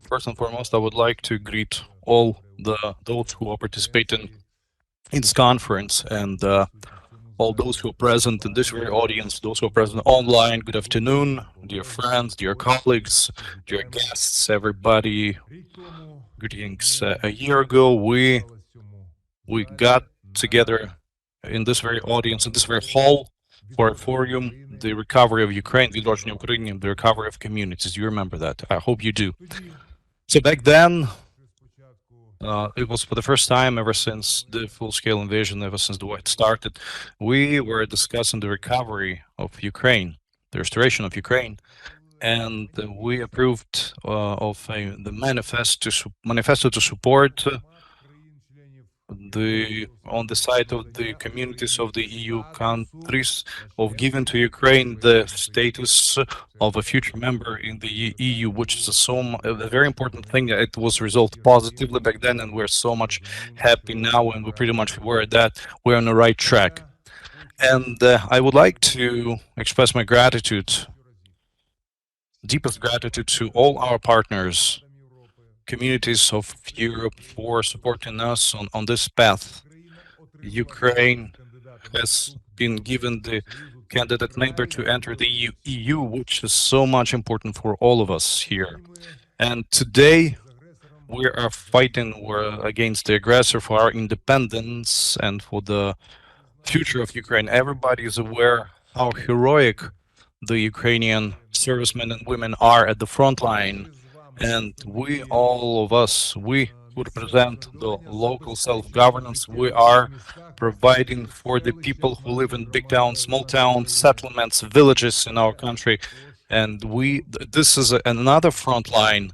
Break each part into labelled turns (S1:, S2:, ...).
S1: First and foremost, I would like to greet all those who are participating in this conference and all those who are present in this very audience, those who are present online. Good afternoon, dear friends, dear colleagues, dear guests, everybody. Greetings. A year ago, we got together in this very audience, in this very hall, for a forum, the recovery of Ukraine, Відродження України, the recovery of communities. You remember that? I hope you do. So back then, it was for the first time ever since the full-scale invasion, ever since the war started, we were discussing the recovery of Ukraine, the restoration of Ukraine, and we approved of the manifesto to support on the side of the communities of the EU countries of giving to Ukraine the status of a future member in the EU, which is a very important thing. It was resolved positively back then, and we're so much happy now, and we're pretty much aware that we're on the right track. And I would like to express my gratitude, deepest gratitude to all our partners, communities of Europe, for supporting us on this path. Ukraine has been given the candidate member to enter the EU, which is so much important for all of us here. And today we are fighting against the aggressor for our independence and for the future of Ukraine. Everybody is aware how heroic the Ukrainian servicemen and women are at the front line. And we, all of us, we who represent the local self-governance, we are providing for the people who live in big towns, small towns, settlements, villages in our country. And this is another front line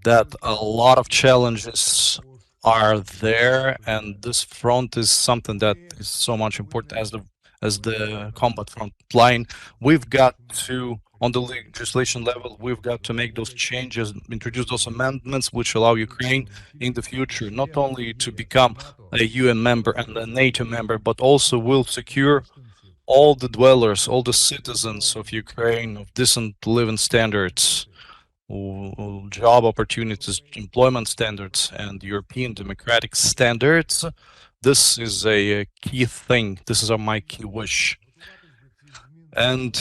S1: that a lot of challenges are there, and this front is something that is so much important as the combat front line. We've got to, on the legislation level, we've got to make those changes, introduce those amendments which allow Ukraine in the future not only to become a UN member and a NATO member, but also will secure all the dwellers, all the citizens of Ukraine of decent living standards, job opportunities, employment standards, and European democratic standards. This is a key thing. This is my key wish. And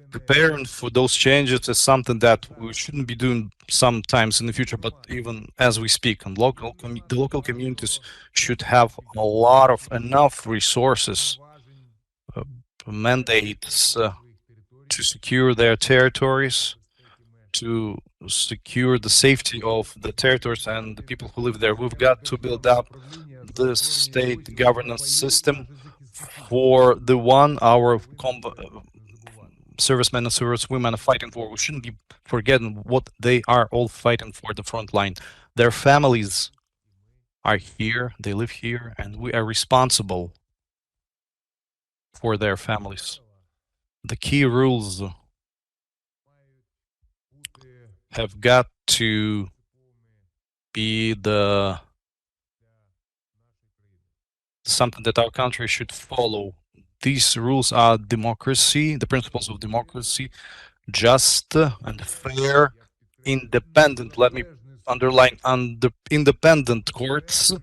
S1: preparing for those changes is something that we shouldn't be doing sometimes in the future, but even as we speak, and the local communities should have enough resources, mandates to secure their territories, to secure the safety of the territories and the people who live there. We've got to build up the state governance system for the one our servicemen and servicewomen are fighting for. We shouldn't be forgetting what they are all fighting for the front line. Their families are here, they live here, and we are responsible for their families. The key rules have got to be something that our country should follow. These rules are democracy, the principles of democracy, just and fair, independent, let me underline, independent courts,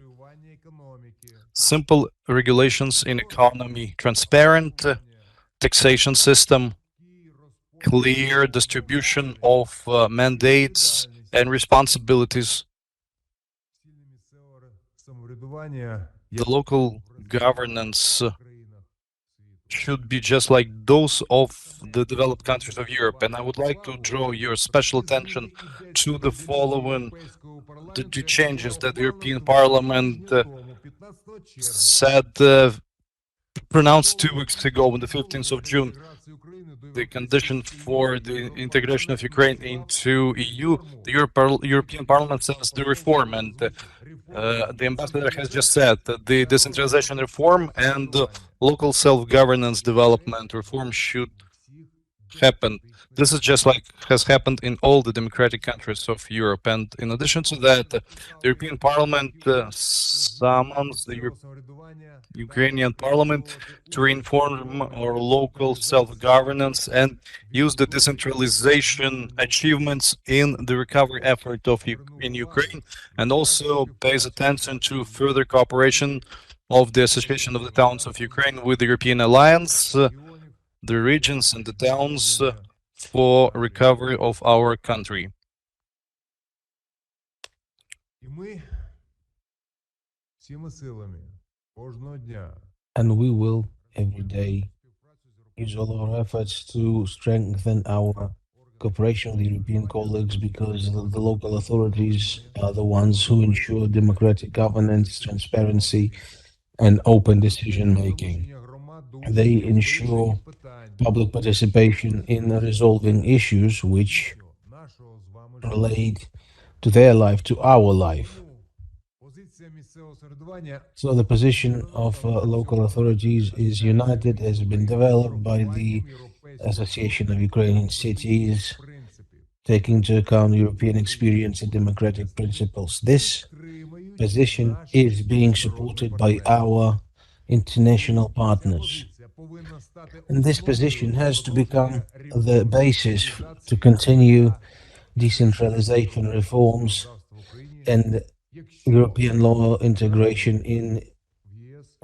S1: simple regulations in economy, transparent taxation system, clear distribution of mandates and responsibilities. The local governance should be just like those of the developed countries of Europe. And I would like to draw your special attention to the following the changes that the European Parliament pronounced 2 weeks ago on the 15th of June. The condition for the integration of Ukraine into EU, the European Parliament says the reform, and the ambassador has just said that the decentralization reform and local self-governance development reform should happened. This is just like has happened in all the democratic countries of Europe. And in addition to that, the European Parliament summons the Ukrainian Parliament to reform our local self-governance and use the decentralization achievements in the recovery effort of in Ukraine, and also pays attention to further cooperation of the Association of the Towns of Ukraine with the European Alliance, the regions and the towns for recovery of our country.
S2: And we will every day use all our efforts to strengthen our cooperation with European colleagues, because the local authorities are the ones who ensure democratic governance, transparency, and open decision making. They ensure public participation in resolving issues which relate to their life, to our life. So the position of local authorities is united, has been developed by the Association of Ukrainian Cities, taking into account European experience and democratic principles. This position is being supported by our international partners. And this position has to become the basis to continue decentralization reforms and European law integration in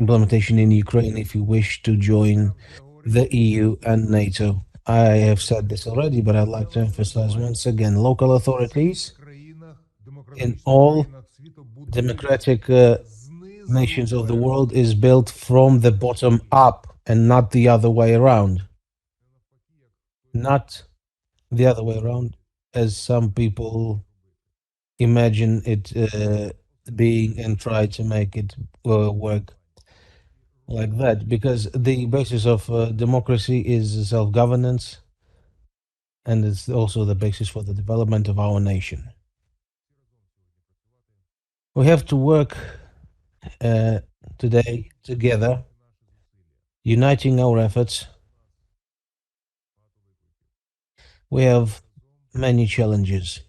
S2: implementation in Ukraine if you wish to join the EU and NATO. I have said this already, but I'd like to emphasize once again, local authorities in all democratic nations of the world is built from the bottom up and not the other way around. Not the other way around, as some people imagine it being and try to make it work like that, because the basis of democracy is self-governance, and it's also the basis for the development of our nation. We have to work today together, uniting our efforts. We have many challenges.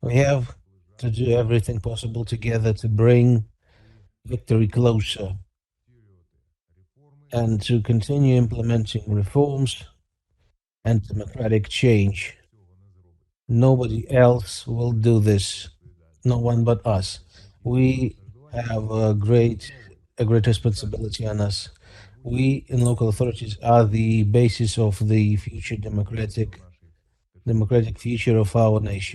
S2: We have to do everything possible together to bring victory closer and to continue implementing reforms and democratic change. Nobody else will do this, no one but us. We have a great responsibility on us. We in local authorities are the basis of the future democratic future of our nation.